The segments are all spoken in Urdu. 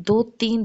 2-3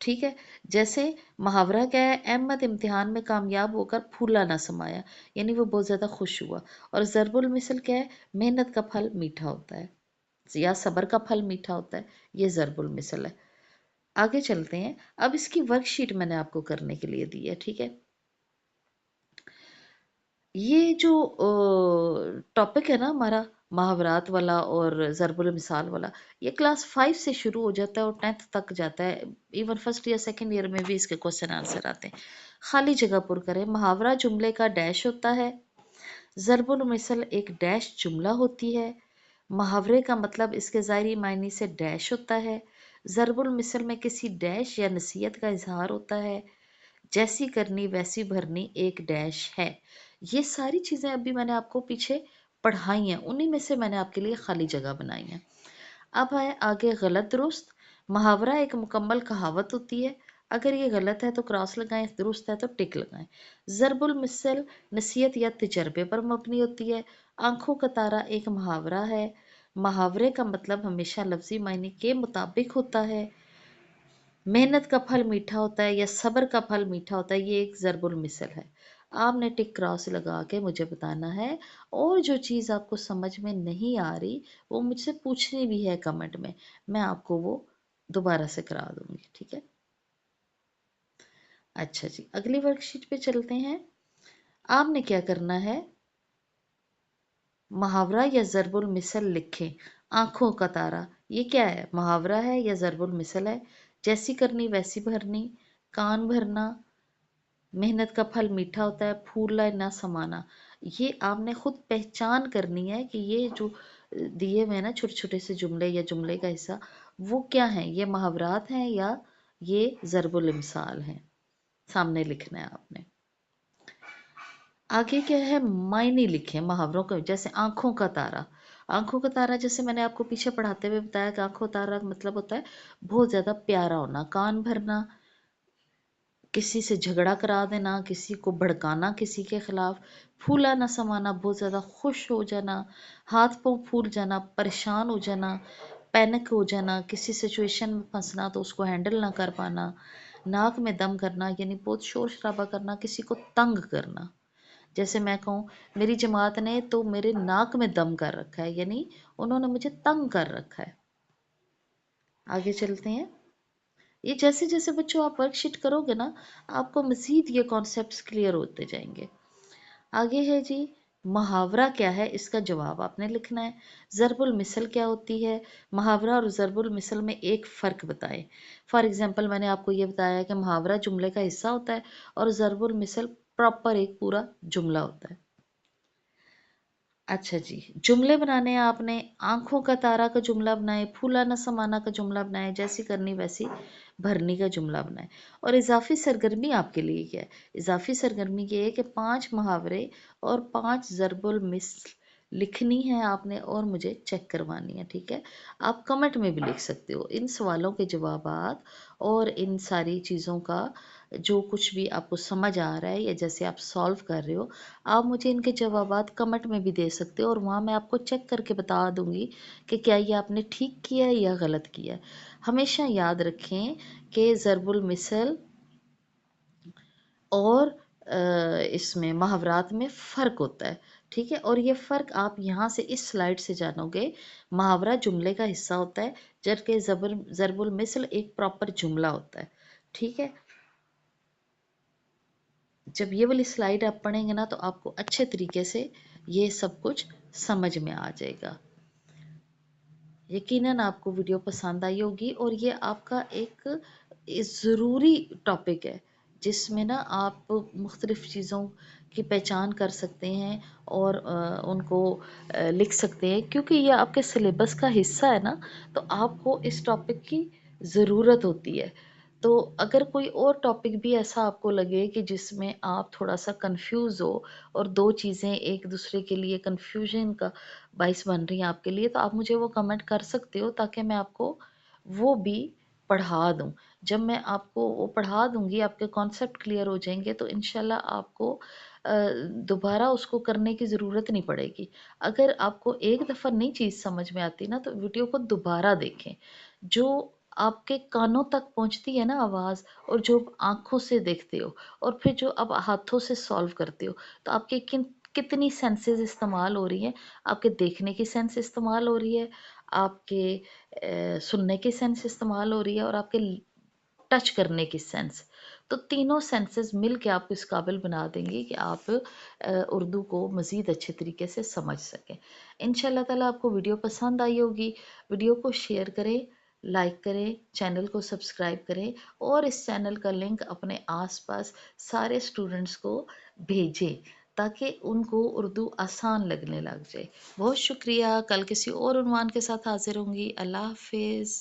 ٹھیک ہے، جیسے محاورہ کیا ہے، احمد امتحان میں کامیاب ہو کر پھولا نہ سمایا، یعنی وہ بہت زیادہ خوش ہوا. اور ضرب المثل کیا ہے، محنت کا پھل میٹھا ہوتا ہے یا صبر کا پھل میٹھا ہوتا ہے. یہ ضرب المثل ہے. آگے چلتے ہیں. اب اس کی ورک شیٹ میں نے آپ کو کرنے کے لیے دی ہے. ٹھیک ہے، یہ جو ٹاپک ہے نا ہمارا محاورات والا اور ضرب المثال والا، یہ کلاس 5 سے شروع ہو جاتا ہے اور 10th تک جاتا ہے. ایون فرسٹ یا سیکنڈ ایئر میں بھی اس کے کوشچن آنسر آتے ہیں. خالی جگہ پر کریں. محاورہ جملے کا ڈیش ہوتا ہے. ضرب المثل ایک ڈیش جملہ ہوتی ہے. محاورے کا مطلب اس کے ظاہری معنی سے ڈیش ہوتا ہے. ضرب المثل میں کسی ڈیش یا نصیحت کا اظہار ہوتا ہے. جیسی کرنی ویسی بھرنی ایک ڈیش ہے. یہ ساری چیزیں ابھی میں نے آپ کو پیچھے پڑھائی ہیں، انہی میں سے میں نے آپ کے لیے خالی جگہ بنائی ہیں. اب آئے آگے غلط درست. محاورہ ایک مکمل کہاوت ہوتی ہے. اگر یہ غلط ہے تو کراس لگائیں، درست ہے تو ٹک لگائیں. ضرب المثل نصیحت یا تجربے پر مبنی ہوتی ہے. آنکھوں کا تارا ایک محاورہ ہے. محاورے کا مطلب ہمیشہ لفظی معنی کے مطابق ہوتا ہے. محنت کا پھل میٹھا ہوتا ہے یا صبر کا پھل میٹھا ہوتا ہے، یہ ایک ضرب المثل ہے. آپ نے ٹک کراس لگا کے مجھے بتانا ہے، اور جو چیز آپ کو سمجھ میں نہیں آ رہی وہ مجھ سے پوچھنی بھی ہے کمنٹ میں آپ کو وہ دوبارہ سے کرا دوں گی. ٹھیک ہے، اچھا جی، اگلی ورک شیٹ پہ چلتے ہیں. آپ نے کیا کرنا ہے، محاورہ یا ضرب المثل لکھیں. آنکھوں کا تارا، یہ کیا ہے، محاورہ ہے یا ضرب المثل ہے. جیسی کرنی ویسی بھرنی، کان بھرنا، محنت کا پھل میٹھا ہوتا ہے، پھولا نہ سمانا. یہ آپ نے خود پہچان کرنی ہے کہ یہ جو دیے ہوئے نا چھوٹے چھوٹے سے جملے یا جملے کا حصہ، وہ کیا ہیں، یہ محاورات ہیں یا یہ ضرب الامثال ہیں. سامنے لکھنا ہے آپ نے. آگے کیا ہے، معنی لکھیں محاوروں کا. جیسے آنکھوں کا تارا. آنکھوں کا تارا جیسے میں نے آپ کو پیچھے پڑھاتے ہوئے بتایا کہ آنکھوں کا تارا کا مطلب ہوتا ہے بہت زیادہ پیارا ہونا. کان بھرنا، کسی سے جھگڑا کرا دینا، کسی کو بھڑکانا کسی کے خلاف. پھولا نہ سمانا، بہت زیادہ خوش ہو جانا. ہاتھ پاؤں پھول جانا، پریشان ہو جانا، پینک ہو جانا، کسی سچویشن میں پھنسنا تو اس کو ہینڈل نہ کر پانا. ناک میں دم کرنا، یعنی بہت شور شرابہ کرنا، کسی کو تنگ کرنا. جیسے میں کہوں میری جماعت نے تو میرے ناک میں دم کر رکھا ہے، یعنی انہوں نے مجھے تنگ کر رکھا ہے. آگے چلتے ہیں. یہ جیسے جیسے بچوں آپ ورک شیٹ کرو گے نا، آپ کو مزید یہ کانسیپٹس کلیئر ہوتے جائیں گے. آگے ہے جی، محاورہ کیا ہے، اس کا جواب آپ نے لکھنا ہے. ضرب المثل کیا ہوتی ہے، محاورہ اور ضرب المثل میں ایک فرق بتائیں. فار ایگزامپل میں نے آپ کو یہ بتایا کہ محاورہ جملے کا حصہ ہوتا ہے اور ضرب المثل پراپر ایک پورا جملہ ہوتا ہے. اچھا جی، جملے بنانے ہیں آپ نے. آنکھوں کا تارا کا جملہ بنائے، پھولا نہ سمانا کا جملہ بنائے، جیسی کرنی ویسی بھرنی کا جملہ بنائے. اور اضافی سرگرمی آپ کے لیے کیا ہے، اضافی سرگرمی یہ ہے کہ 5 محاورے اور 5 ضرب المثل لکھنی ہے آپ نے اور مجھے چیک کروانی ہے. ٹھیک ہے، آپ کمنٹ میں بھی لکھ سکتے ہو ان سوالوں کے جوابات اور ان ساری چیزوں کا جو کچھ بھی آپ کو سمجھ آ رہا ہے یا جیسے آپ سالو کر رہے ہو. آپ مجھے ان کے جوابات کمنٹ میں بھی دے سکتے ہو اور وہاں میں آپ کو چیک کر کے بتا دوں گی کہ کیا یہ آپ نے ٹھیک کیا ہے یا غلط کیا ہے. ہمیشہ یاد رکھیں کہ ضرب المثل اور اس میں محاورات میں فرق ہوتا ہے. ٹھیک ہے، اور یہ فرق آپ یہاں سے اس سلائیڈ سے جانو گے. محاورہ جملے کا حصہ ہوتا ہے جبکہ ضرب المثل ایک پراپر جملہ ہوتا ہے. ٹھیک ہے، جب یہ والی سلائیڈ آپ پڑھیں گے نا تو آپ کو اچھے طریقے سے یہ سب کچھ سمجھ میں آ جائے گا. یقیناً آپ کو ویڈیو پسند آئی ہوگی اور یہ آپ کا ایک ضروری ٹاپک ہے جس میں نا آپ مختلف چیزوں کی پہچان کر سکتے ہیں اور ان کو لکھ سکتے ہیں، کیونکہ یہ آپ کے سلیبس کا حصہ ہے نا، تو آپ کو اس ٹاپک کی ضرورت ہوتی ہے. تو اگر کوئی اور ٹاپک بھی ایسا آپ کو لگے کہ جس میں آپ تھوڑا سا کنفیوز ہو اور دو چیزیں ایک دوسرے کے لیے کنفیوژن کا باعث بن رہی ہیں آپ کے لیے، تو آپ مجھے وہ کمنٹ کر سکتے ہو تاکہ میں آپ کو وہ بھی پڑھا دوں. جب میں آپ کو وہ پڑھا دوں گی، آپ کے کانسیپٹ کلیئر ہو جائیں گے تو انشاءاللہ آپ کو دوبارہ اس کو کرنے کی ضرورت نہیں پڑے گی. اگر آپ کو ایک دفعہ نئی چیز سمجھ میں آتی نا تو ویڈیو کو دوبارہ دیکھیں. جو آپ کے کانوں تک پہنچتی ہے نا آواز، اور جو آنکھوں سے دیکھتے ہو، اور پھر جو اب ہاتھوں سے سالو کرتے ہو، تو آپ کے کتنی سینسز استعمال ہو رہی ہیں. آپ کے دیکھنے کی سینس استعمال ہو رہی ہے، آپ کے سننے کی سینس استعمال ہو رہی ہے، اور آپ کے ٹچ کرنے کی سینس. تو تینوں سینسز مل کے آپ کو اس قابل بنا دیں گی کہ آپ اردو کو مزید اچھے طریقے سے سمجھ سکیں. ان شاء اللہ تعالیٰ آپ کو ویڈیو پسند آئی ہوگی. ویڈیو کو شیئر کریں، لائک کریں، چینل کو سبسکرائب کریں، اور اس چینل کا لنک اپنے آس پاس سارے اسٹوڈنٹس کو بھیجیں تاکہ ان کو اردو آسان لگنے لگ جائے. بہت شکریہ. کل کسی اور عنوان کے ساتھ حاضر ہوں گی. اللہ حافظ.